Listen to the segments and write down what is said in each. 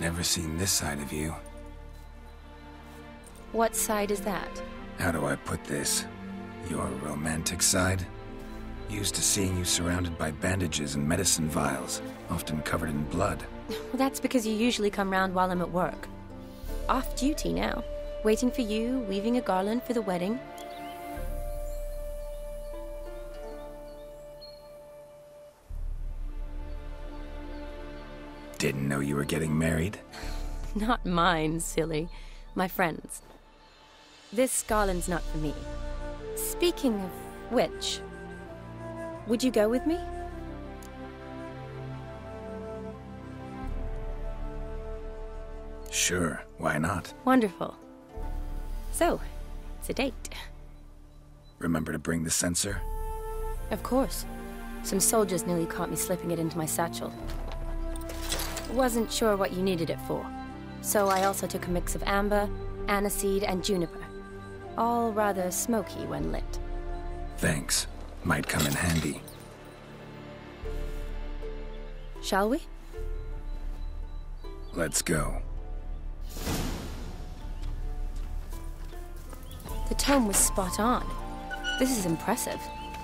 Never seen this side of you. What side is that? How do I put this? Your romantic side? Used to seeing you surrounded by bandages and medicine vials, often covered in blood. Well, that's because you usually come round while I'm at work. Off duty now. Waiting for you, weaving a garland for the wedding. Didn't know you were getting married? Not mine, silly. My friend's. This garland's not for me. Speaking of which, would you go with me? Sure, why not? Wonderful. So, it's a date. Remember to bring the censer? Of course. Some soldiers nearly caught me slipping it into my satchel. Wasn't sure what you needed it for, so I also took a mix of amber, aniseed, and juniper. All rather smoky when lit. Thanks. Might come in handy. Shall we? Let's go. The tome was spot on. This is impressive.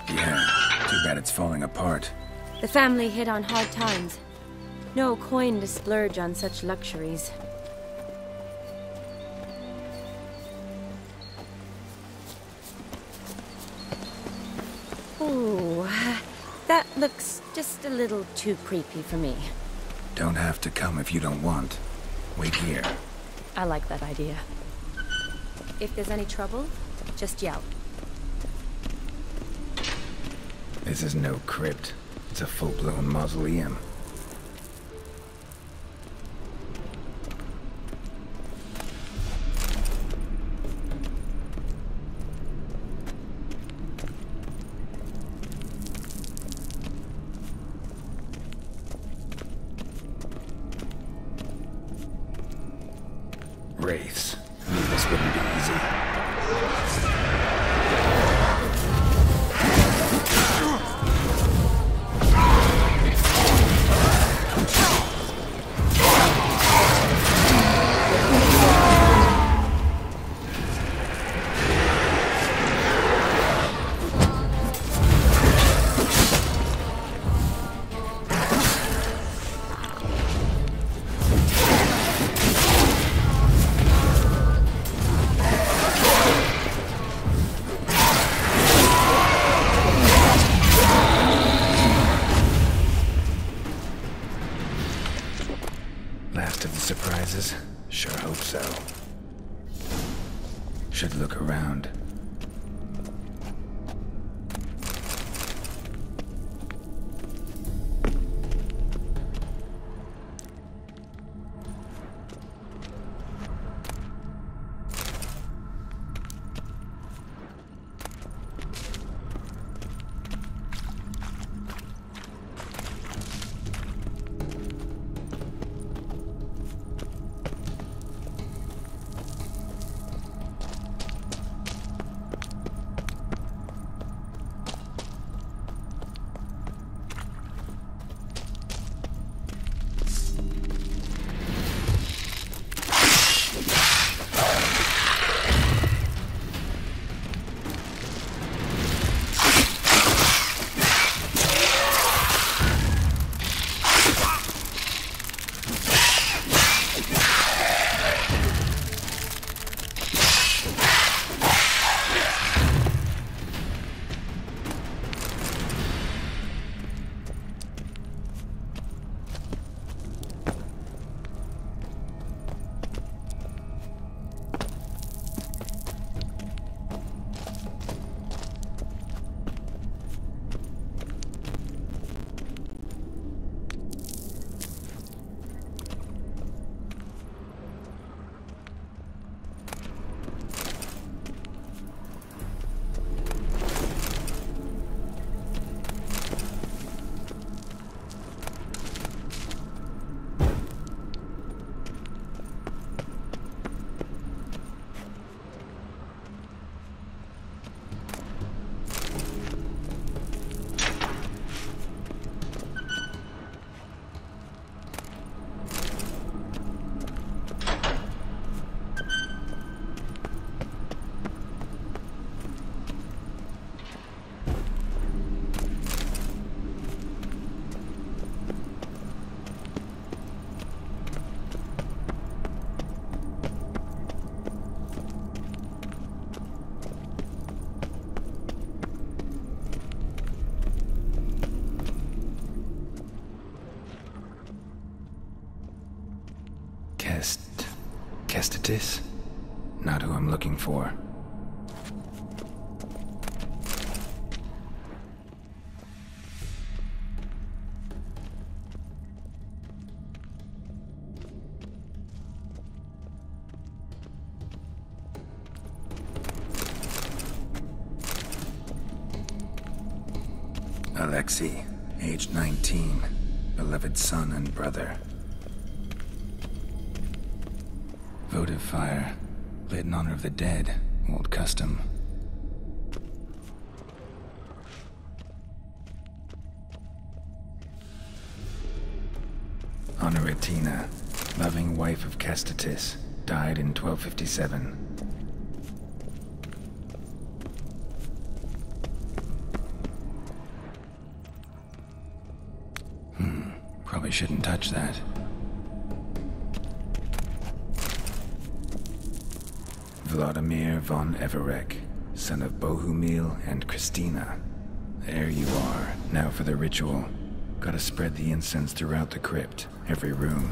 Yeah, too bad it's falling apart. The family hit on hard times. No coin to splurge on such luxuries. Ooh, that looks just a little too creepy for me. Don't have to come if you don't want. Wait here. I like that idea. If there's any trouble, just yell. This is no crypt. It's a full-blown mausoleum. Wraiths. Knew this wouldn't be easy. Last of the surprises? Sure hope so. Should look around. Kestatis? Not who I'm looking for. Alexei, age 19, beloved son and brother. Votive fire, lit in honor of the dead, old custom. Honoratina, loving wife of Kestatis, died in 1257. Probably shouldn't touch that. Vladimir von Everek, son of Bohumil and Christina. There you are, now for the ritual. Gotta spread the incense throughout the crypt, every room.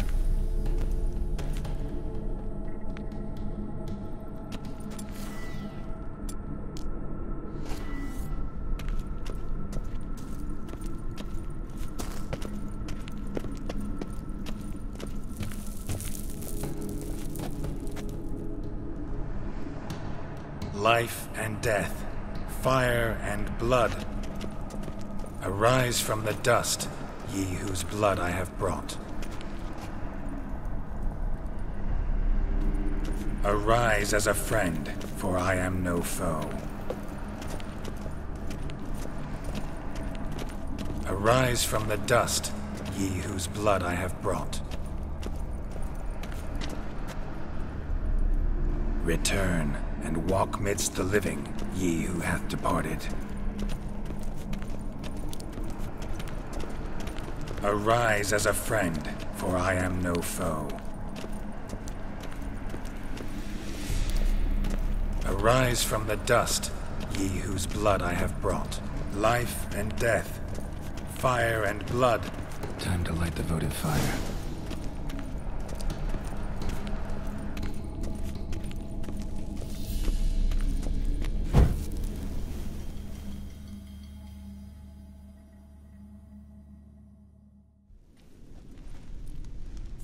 Life and death, fire and blood. Arise from the dust, ye whose blood I have brought. Arise as a friend, for I am no foe. Arise from the dust, ye whose blood I have brought. Return, and walk midst the living, ye who hath departed. Arise as a friend, for I am no foe. Arise from the dust, ye whose blood I have brought. Life and death, fire and blood. Time to light the votive fire.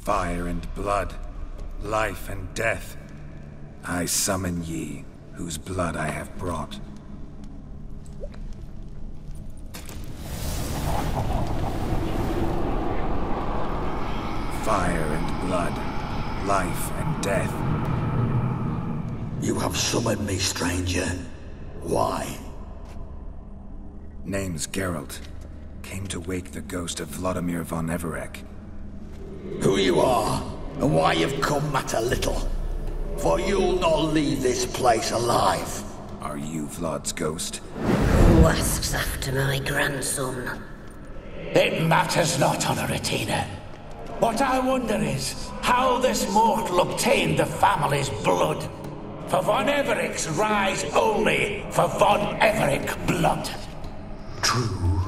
Fire and blood, life and death, I summon ye, whose blood I have brought. Fire and blood, life and death. You have summoned me, stranger. Why? Name's Geralt. Came to wake the ghost of Vladimir von Everek. Who you are, and why you've come matter little. For you'll not leave this place alive. Are you Vlad's ghost? Who asks after my grandson? It matters not, Honoratina. What I wonder is how this mortal obtained the family's blood. For von Everek's rise only for von Everek blood. True.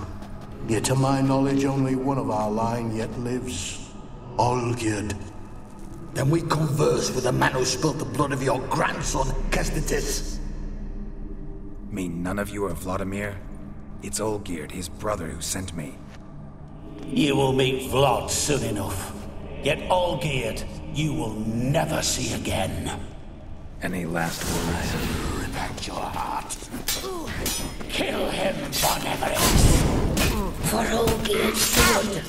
Yet to my knowledge, only one of our line yet lives. Olgierd. Then we converse with the man who spilled the blood of your grandson, Kestatis. Mean none of you are Vladimir? It's Olgierd, his brother, who sent me. You will meet Vlad soon enough. Yet Olgierd, you will never see again. Any last words? Rip out your heart. Kill him, von Everek. For Olgierd's blood.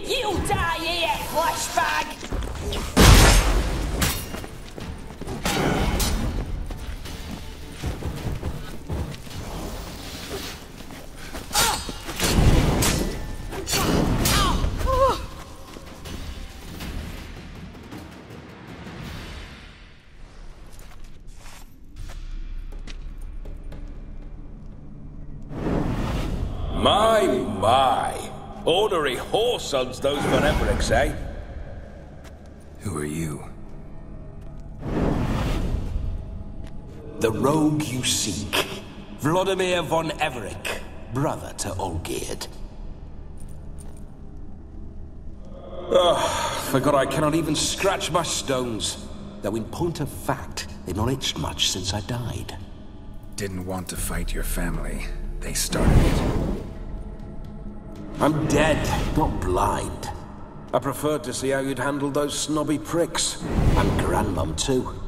You die here, flashbag! My. Ornery whoresons those von Evereks, eh? Who are you? The rogue you seek. Vladimir von Everec, brother to Olgierd. Forgot I cannot even scratch my stones. Though in point of fact, they've not itched much since I died. Didn't want to fight your family. They started it. I'm dead, not blind. I preferred to see how you'd handle those snobby pricks. And Grandmum too.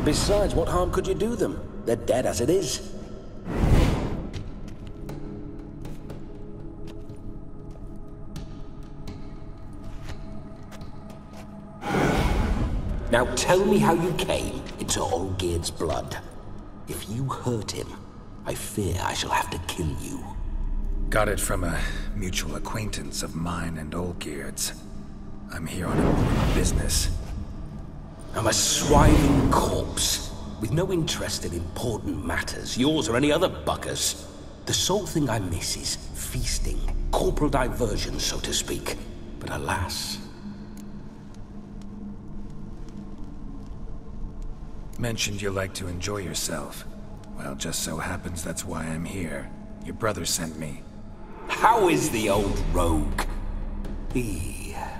Besides, what harm could you do them? They're dead as it is. Now tell me how you came into Olgierd's blood. If you hurt him, I fear I shall have to kill you. Got it from a mutual acquaintance of mine and Olgierd's. I'm here on important business. I'm a swiving corpse, with no interest in important matters, yours or any other buggers. The sole thing I miss is feasting, corporal diversion, so to speak. But alas... Mentioned you like to enjoy yourself. Well, just so happens that's why I'm here. Your brother sent me. How is the old rogue?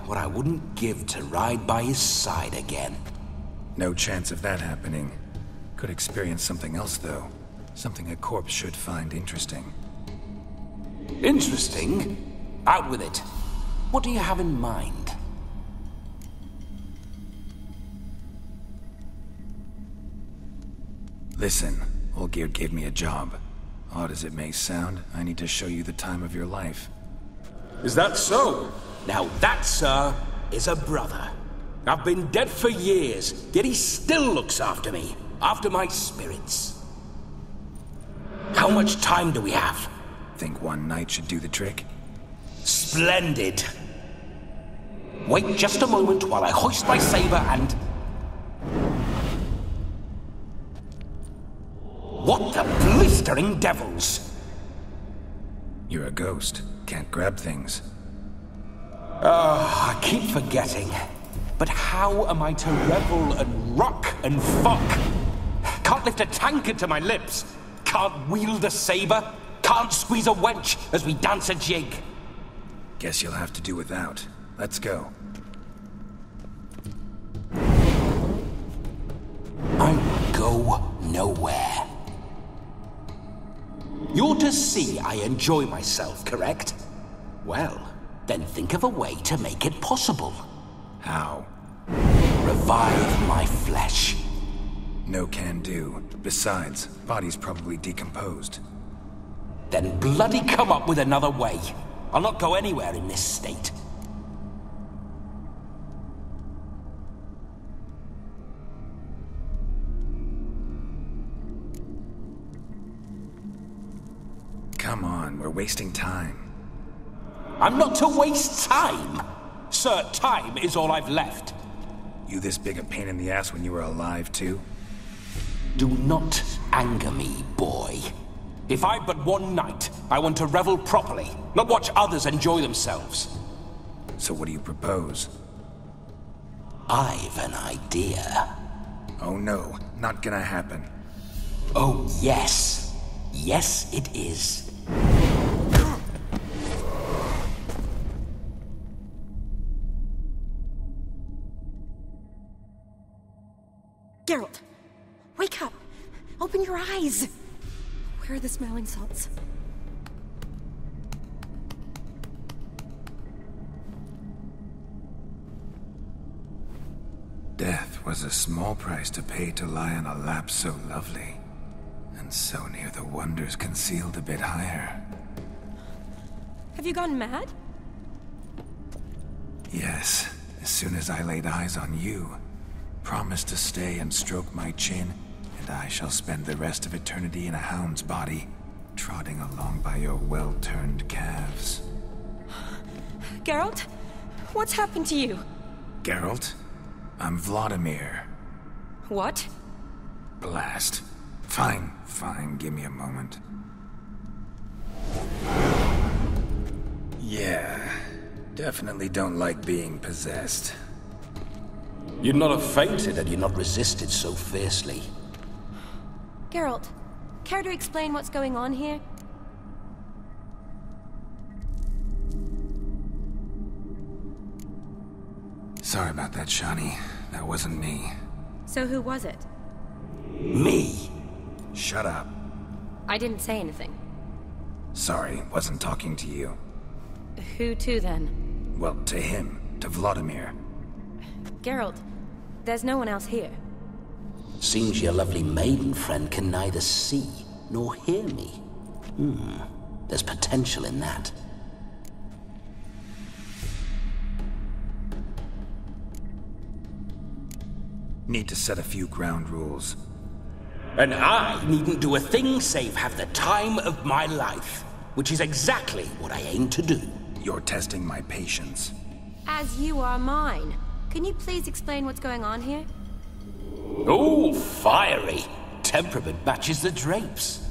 What I wouldn't give to ride by his side again. No chance of that happening. Could experience something else, though. Something a corpse should find interesting. Interesting? Out with it. What do you have in mind? Listen, Olgierd gave me a job. Odd as it may sound, I need to show you the time of your life. Is that so? Now that, sir, is a brother. I've been dead for years, yet he still looks after me, after my spirits. How much time do we have? Think one night should do the trick? Splendid. Wait just a moment while I hoist my saber and... What the blistering devils? You're a ghost. Can't grab things. I keep forgetting. But how am I to revel and rock and fuck? Can't lift a tankard to my lips. Can't wield a saber. Can't squeeze a wench as we dance a jig. Guess you'll have to do without. Let's go. I go nowhere. You're to see I enjoy myself, correct? Well, then think of a way to make it possible. How? Revive my flesh. No can do. Besides, body's probably decomposed. Then bloody come up with another way. I'll not go anywhere in this state. Come on, we're wasting time. I'm not to waste time. Sir, time is all I've left. You this big a pain in the ass when you were alive, too? Do not anger me, boy. If I've but one night, I want to revel properly, not watch others enjoy themselves. So what do you propose? I've an idea. Oh no, not gonna happen. Oh, yes. Yes, it is. Geralt, wake up! Open your eyes! Where are the smelling salts? Death was a small price to pay to lie on a lap so lovely, and so near the wonders concealed a bit higher. Have you gone mad? Yes, as soon as I laid eyes on you, promised to stay and stroke my chin, and I shall spend the rest of eternity in a hound's body, trotting along by your well-turned calves. Geralt? What's happened to you? Geralt? I'm Vladimir. What? Blast. Fine, give me a moment. Yeah, definitely don't like being possessed. You'd not have fainted had you not resisted so fiercely. Geralt, care to explain what's going on here? Sorry about that, Shani. That wasn't me. So who was it? Me? Shut up. I didn't say anything. Sorry, wasn't talking to you. Who to then? Well, to him. To Vladimir. Geralt, there's no one else here. Seems your lovely maiden friend can neither see nor hear me. There's potential in that. Need to set a few ground rules. And I needn't do a thing save have the time of my life, which is exactly what I aim to do. You're testing my patience. As you are mine. Can you please explain what's going on here? Oh, fiery. Temperament matches the drapes.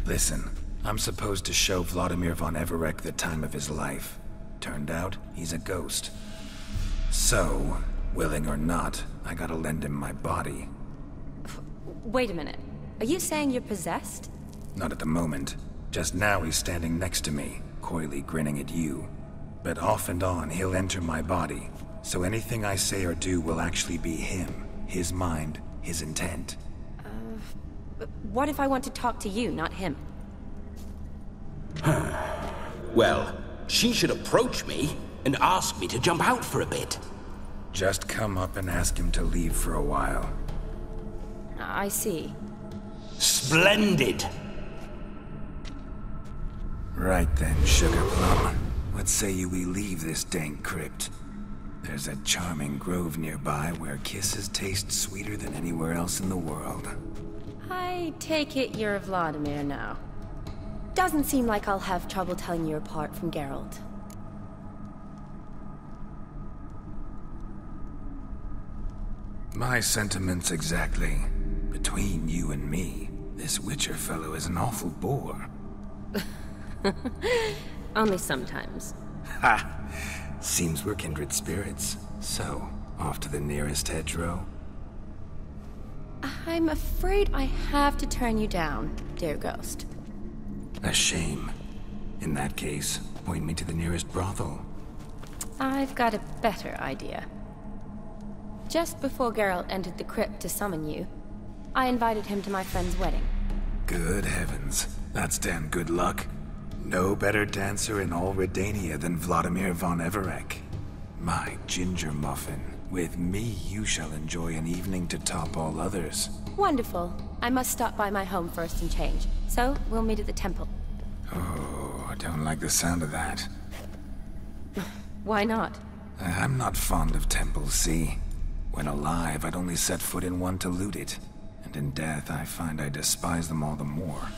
Listen, I'm supposed to show Vladimir von Everec the time of his life. Turned out, he's a ghost. So, willing or not, I gotta lend him my body. Wait a minute. Are you saying you're possessed? Not at the moment. Just now he's standing next to me, coyly grinning at you. But off and on, he'll enter my body. So anything I say or do will actually be him. His mind, his intent. What if I want to talk to you, not him? Well, she should approach me and ask me to jump out for a bit. Just come up and ask him to leave for a while. I see. Splendid. Right then, Sugar Plum. What say you we leave this dank crypt? There's a charming grove nearby where kisses taste sweeter than anywhere else in the world. I take it you're Vladimir now. Doesn't seem like I'll have trouble telling you apart from Geralt. My sentiments exactly. Between you and me, this Witcher fellow is an awful bore. Only sometimes. Ha! Seems we're kindred spirits. So, off to the nearest hedgerow? I'm afraid I have to turn you down, dear ghost. A shame. In that case, point me to the nearest brothel. I've got a better idea. Just before Geralt entered the crypt to summon you, I invited him to my friend's wedding. Good heavens. That's damn good luck. No better dancer in all Redania than Vladimir von Everec. My ginger muffin. With me, you shall enjoy an evening to top all others. Wonderful. I must stop by my home first and change. So, we'll meet at the temple. Oh, I don't like the sound of that. Why not? I'm not fond of temples, see? When alive, I'd only set foot in one to loot it. And in death, I find I despise them all the more.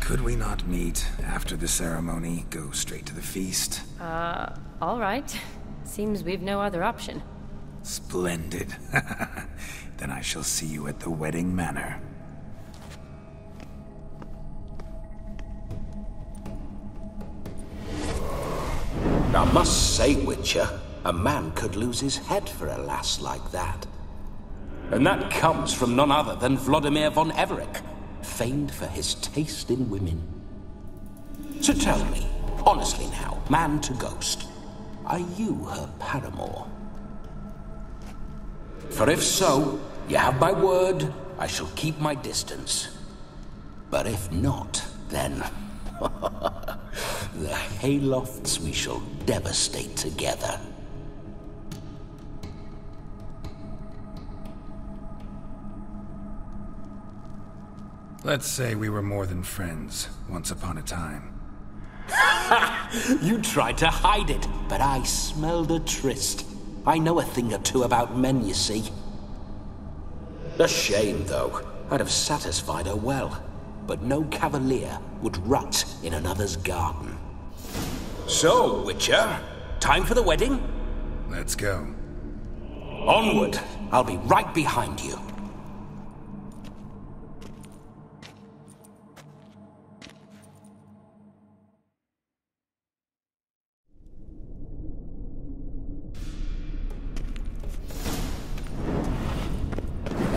Could we not meet after the ceremony, go straight to the feast? All right. Seems we've no other option. Splendid. Then I shall see you at the wedding manor. I must say, Witcher, a man could lose his head for a lass like that. And that comes from none other than Vladimir von Everec, famed for his taste in women. So tell me, honestly now, man to ghost, are you her paramour? For if so, you have my word, I shall keep my distance. But if not, then the haylofts we shall devastate together. Let's say we were more than friends, once upon a time. You tried to hide it, but I smelled a tryst. I know a thing or two about men, you see. A shame, though. I'd have satisfied her well. But no cavalier would rot in another's garden. So, Witcher, time for the wedding? Let's go. Onward! I'll be right behind you.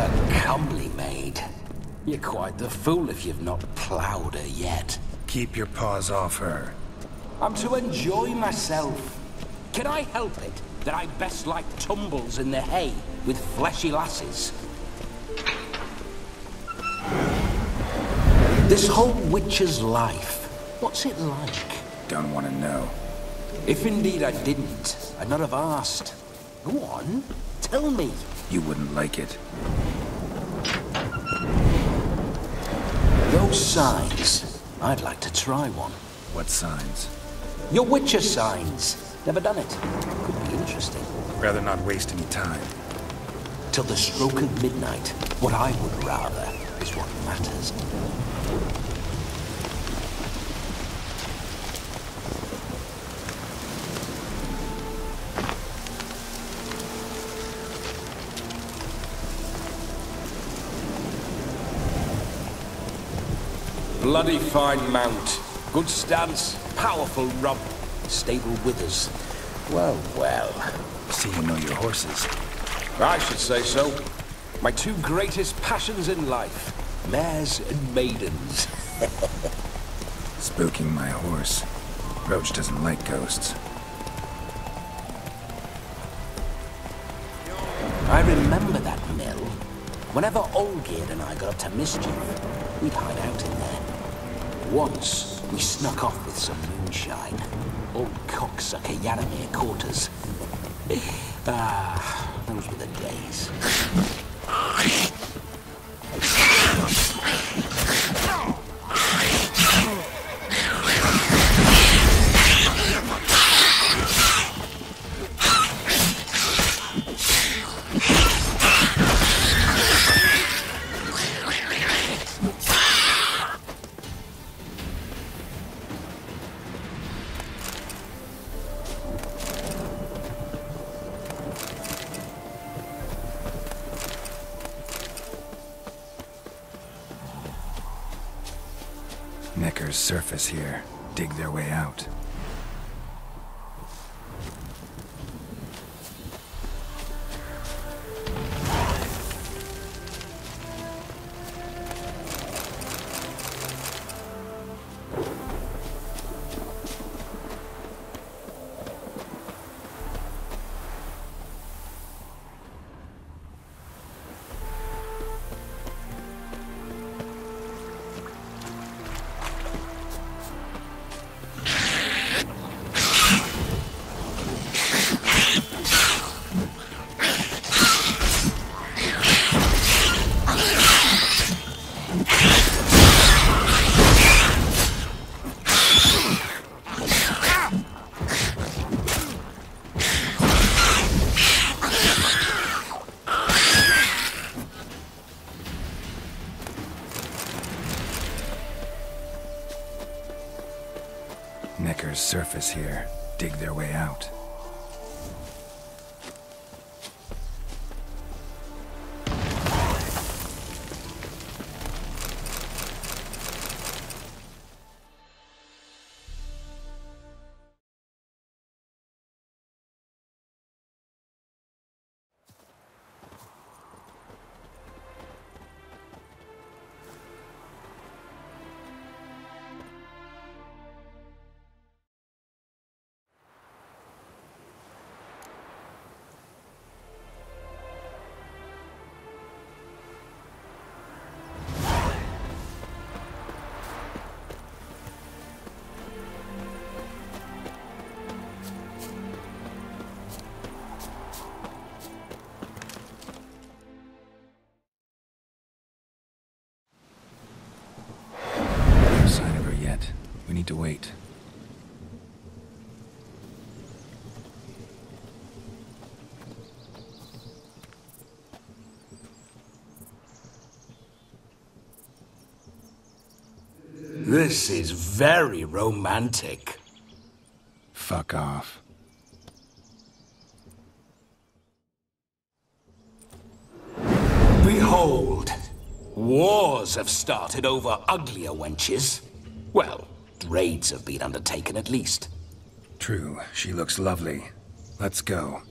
A comely maid. You're quite the fool if you've not ploughed her yet. Keep your paws off her. I'm to enjoy myself. Can I help it that I best like tumbles in the hay with fleshy lasses? This whole witcher's life, what's it like? Don't want to know. If indeed I didn't, I'd not have asked. Go on, tell me. You wouldn't like it. Those signs, I'd like to try one. What signs? Your witcher signs. Never done it. Could be interesting. Rather not waste any time. Till the stroke of midnight, what I would rather is what matters. Bloody fine mount. Good stance, powerful rump, stable withers. Well, well. See you know your horses. I should say so. My two greatest passions in life. Mares and maidens. Spooking my horse. Roach doesn't like ghosts. I remember that mill. Whenever Olgerd and I got up to mischief, we'd hide out in there. Once, we snuck off with some moonshine. Old cocksucker Yaramir caught us. Those were the days. Neckar's surface here. Dig their way out. Neckar's surface here. Dig their way out. We need to wait. This is very romantic. Fuck off. Behold, wars have started over uglier wenches. Well, raids have been undertaken at least. True, she looks lovely. Let's go.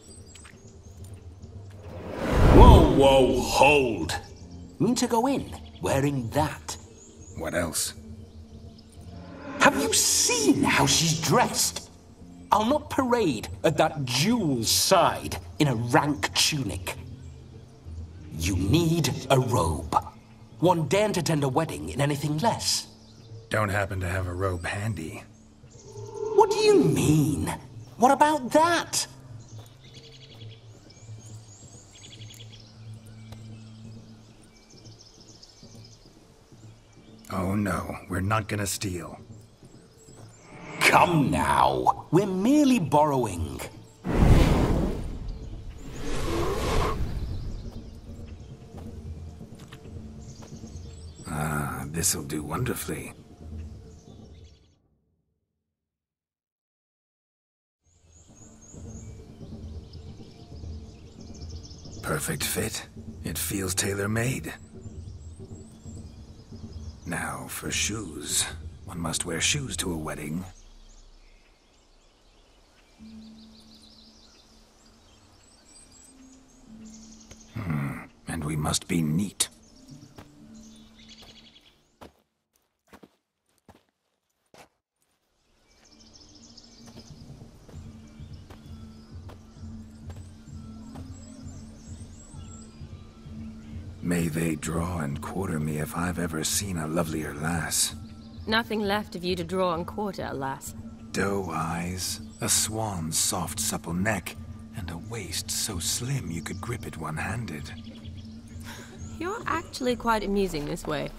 Whoa, whoa, hold. Mean to go in? wearing that. What else? Have you seen how she's dressed? I'll not parade at that jewel's side in a rank tunic. You need a robe. One daren't attend a wedding in anything less. Don't happen to have a robe handy. What do you mean? What about that? Oh no, we're not gonna steal. Come now, we're merely borrowing. Ah, this'll do wonderfully. Perfect fit. It feels tailor-made. Now, for shoes. One must wear shoes to a wedding. And we must be neat. May they draw and quarter me if I've ever seen a lovelier lass. Nothing left of you to draw and quarter, alas. Doe eyes, a swan's soft supple neck, and a waist so slim you could grip it one-handed. You're actually quite amusing this way.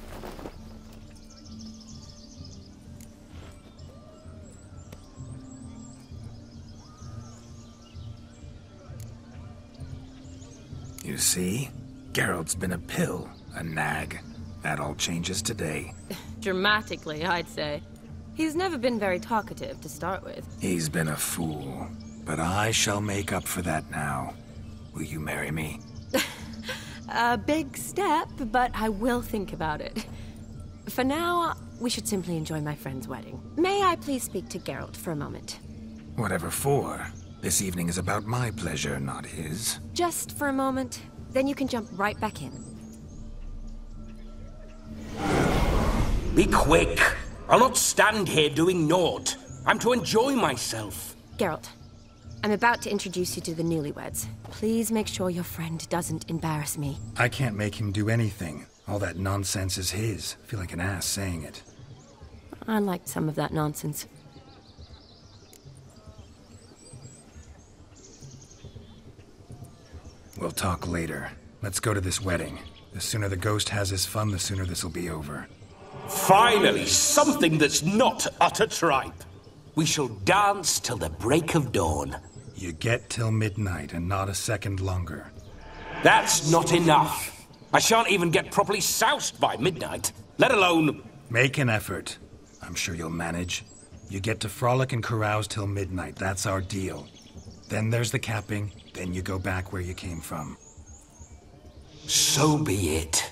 You see? Geralt's been a pill, a nag. That all changes today. Dramatically, I'd say. He's never been very talkative to start with. He's been a fool, but I shall make up for that now. Will you marry me? A big step, but I will think about it. For now, we should simply enjoy my friend's wedding. May I please speak to Geralt for a moment? Whatever for. This evening is about my pleasure, not his. Just for a moment, then you can jump right back in. Be quick. I'll not stand here doing naught. I'm to enjoy myself. Geralt, I'm about to introduce you to the newlyweds. Please make sure your friend doesn't embarrass me. I can't make him do anything. All that nonsense is his. I feel like an ass saying it. I liked some of that nonsense. We'll talk later. Let's go to this wedding. The sooner the ghost has his fun, the sooner this'll be over. Finally, something that's not utter tripe. We shall dance till the break of dawn. You get till midnight and not a second longer. That's not enough. I shan't even get properly soused by midnight, let alone... Make an effort. I'm sure you'll manage. You get to frolic and carouse till midnight. That's our deal. Then there's the capping. Then you go back where you came from. So be it.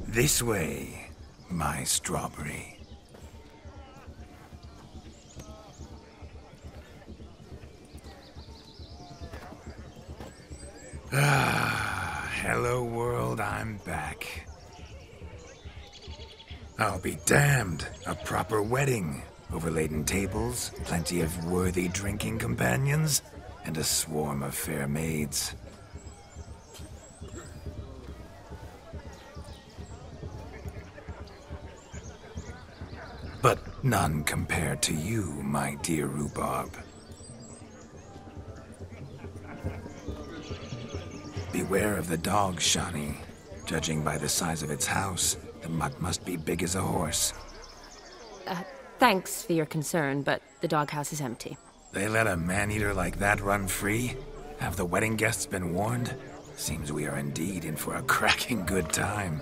This way, my strawberry. Ah, hello world, I'm back. I'll be damned. A proper wedding. Overladen tables, plenty of worthy drinking companions, and a swarm of fair maids. But none compared to you, my dear rhubarb. Beware of the dog, Shani. Judging by the size of its house, the mutt must be big as a horse. Thanks for your concern, but the doghouse is empty. They let a man-eater like that run free? Have the wedding guests been warned? Seems we are indeed in for a cracking good time.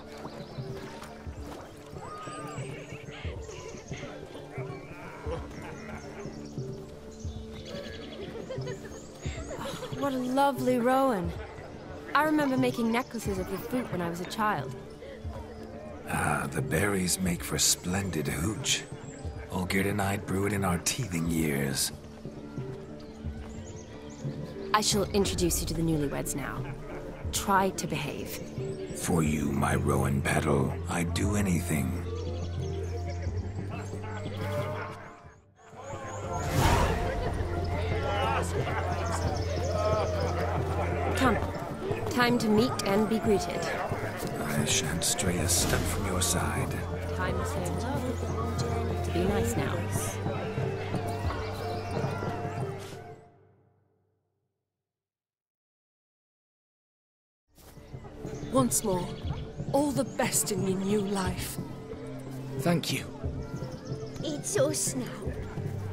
What a lovely rowan. I remember making necklaces of the fruit when I was a child. Ah, the berries make for splendid hooch. Olgerd and I brewed in our teething years. I shall introduce you to the newlyweds now. try to behave. For you, my Rowan battle, I'd do anything. Come. Time to meet and be greeted. I shan't stray a step from your side. Time to say hello. To be nice now. Once more, all the best in your new life. Thank you. It's us now.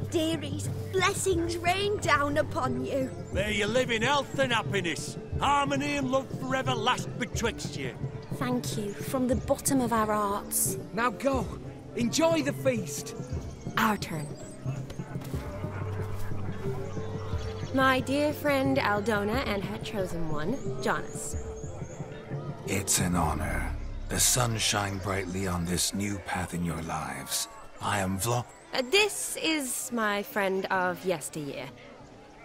Dearies, blessings rain down upon you. May you live in health and happiness. Harmony and love forever last betwixt you. Thank you from the bottom of our hearts. Now go. Enjoy the feast. Our turn. My dear friend Aldona and her chosen one, Jonas. It's an honor. The sun shine brightly on this new path in your lives. I am This is my friend of yesteryear,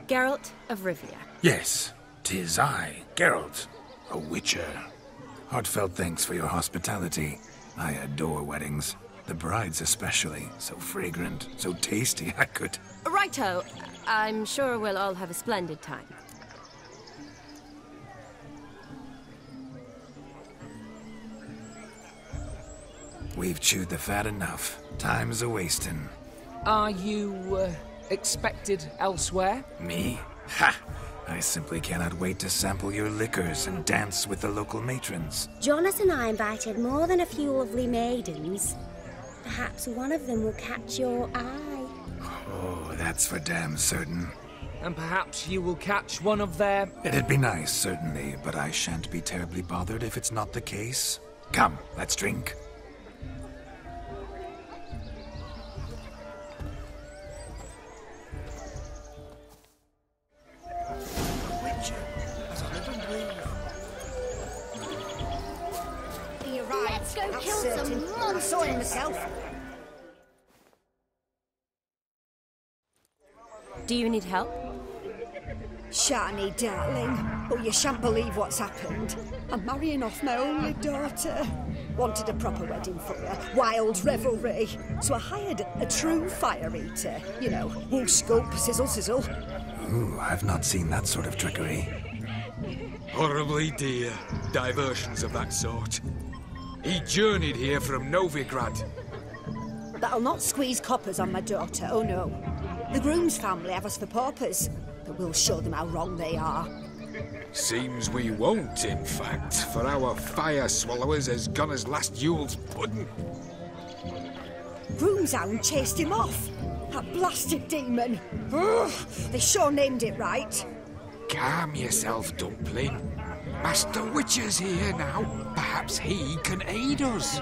Geralt of Rivia. Yes, 'tis I, Geralt, a witcher. Heartfelt thanks for your hospitality. I adore weddings. The brides especially. So fragrant, so tasty, I could... Righto. I'm sure we'll all have a splendid time. We've chewed the fat enough. Time's a-wasting. Are you, expected elsewhere? Me? Ha! I simply cannot wait to sample your liquors and dance with the local matrons. Jonas and I invited more than a few lovely maidens. Perhaps one of them will catch your eye. Oh, that's for damn certain. And perhaps you will catch one of their... It'd be nice, certainly, but I shan't be terribly bothered if it's not the case. Come, let's drink. Let's go kill some monsters. I saw him myself. Do you need help? Shani, darling. Oh, you shan't believe what's happened. I'm marrying off my only daughter. Wanted a proper wedding for her. Wild revelry. So I hired a true fire eater. You know, whoop, scoop, sizzle, sizzle. Ooh, I've not seen that sort of trickery. Horribly dear diversions of that sort. He journeyed here from Novigrad. But I'll not squeeze coppers on my daughter, oh no. The groom's family have us for paupers, but we'll show them how wrong they are. Seems we won't, in fact, for our fire swallowers has gone as last Yule's pudding. Groom's hound chased him off. That blasted demon. Ugh, they sure named it right. Calm yourself, Dumpling. Master Witcher's here now. Perhaps he can aid us.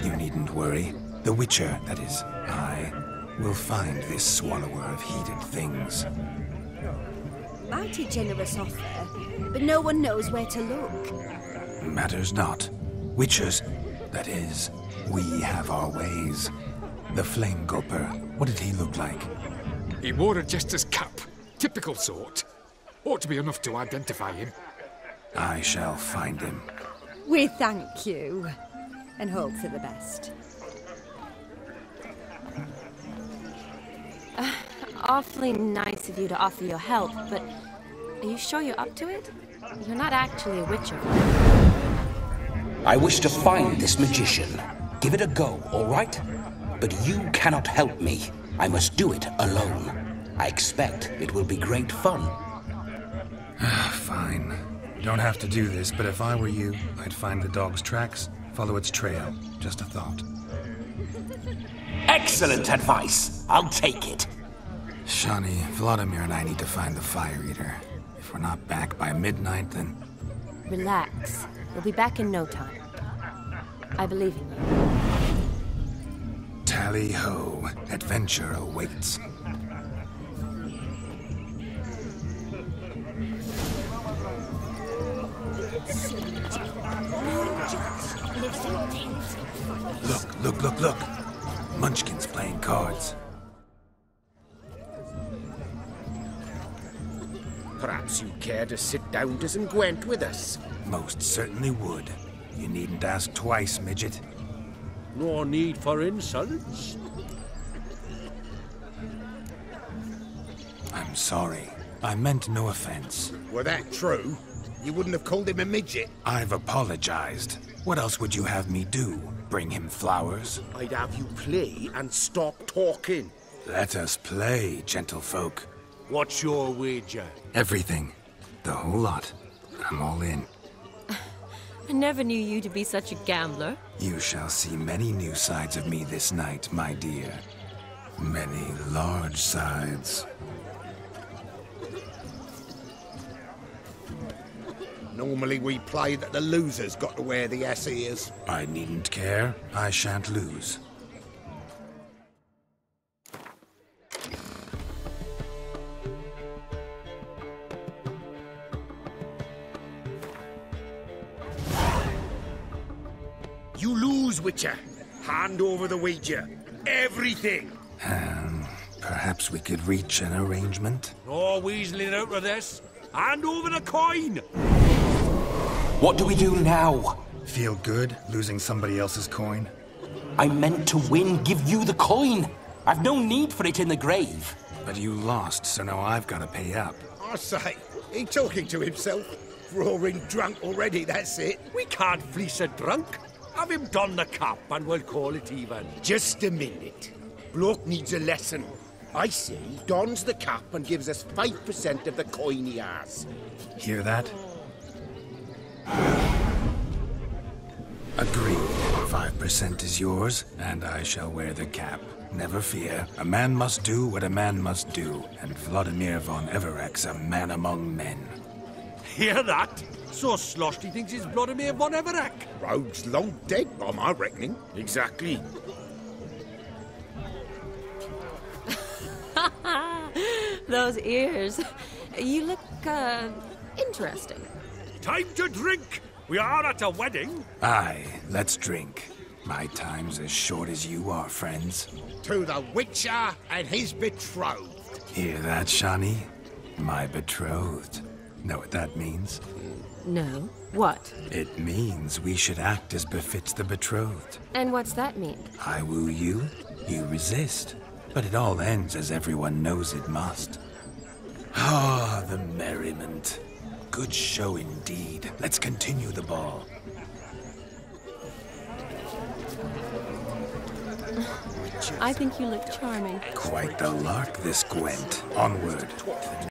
You needn't worry. The Witcher, that is, I, will find this swallower of heated things. Mighty generous offer, but no one knows where to look. Matters not. Witchers, that is, we have our ways. The Flame Gulper, what did he look like? He wore a jester's cap. Typical sort. Ought to be enough to identify him. I shall find him. We thank you, and hope for the best. Awfully nice of you to offer your help, but are you sure you're up to it? You're not actually a witcher. I wish to find this magician. Give it a go, all right? But you cannot help me. I must do it alone. I expect it will be great fun. Fine. Don't have to do this, but if I were you, I'd find the dog's tracks, follow its trail. Just a thought. Excellent advice. I'll take it. Shani, Vladimir and I need to find the fire eater. If we're not back by midnight, then... Relax. We'll be back in no time. I believe in you. Tally-ho. Adventure awaits. Look. Munchkin's playing cards. Perhaps you care to sit down to some Gwent with us? Most certainly would. You needn't ask twice, midget. No need for insults. I'm sorry. I meant no offense. Were that true, you wouldn't have called him a midget. I've apologized. What else would you have me do? Bring him flowers? I'd have you play and stop talking. Let us play, gentlefolk. What's your wager? Everything. The whole lot. I'm all in. I never knew you to be such a gambler. You shall see many new sides of me this night, my dear. Many large sides. Normally we play that the loser's got to wear the ass ears. I needn't care. I shan't lose. You lose, Witcher. Hand over the wager. Everything. Perhaps we could reach an arrangement? No weaseling out of this. Hand over the coin! What do we do now? Feel good losing somebody else's coin? I meant to win, give you the coin. I've no need for it in the grave. But you lost, so now I've got to pay up. I say, he talking to himself. Roaring drunk already, that's it. We can't fleece a drunk. Have him don the cap and we'll call it even. Just a minute. Bloke needs a lesson. I say he dons the cap and gives us 5% of the coin he has. Hear that? Agreed. 5% is yours, and I shall wear the cap. Never fear. A man must do what a man must do, and Vladimir von Everek's a man among men. Hear that? So sloshed he thinks he's Vladimir von Everek. Rogue's long dead, by my reckoning. Exactly. Those ears. You look, interesting. Time to drink! We are at a wedding. Aye, let's drink. My time's as short as you are, friends. To the Witcher and his betrothed. Hear that, Shani? My betrothed. Know what that means? No. What? It means we should act as befits the betrothed. And what's that mean? I woo you, you resist. But it all ends as everyone knows it must. Ah, the merriment. Good show indeed. Let's continue the ball. I think you look charming. Quite the lark, this Gwent. Onward.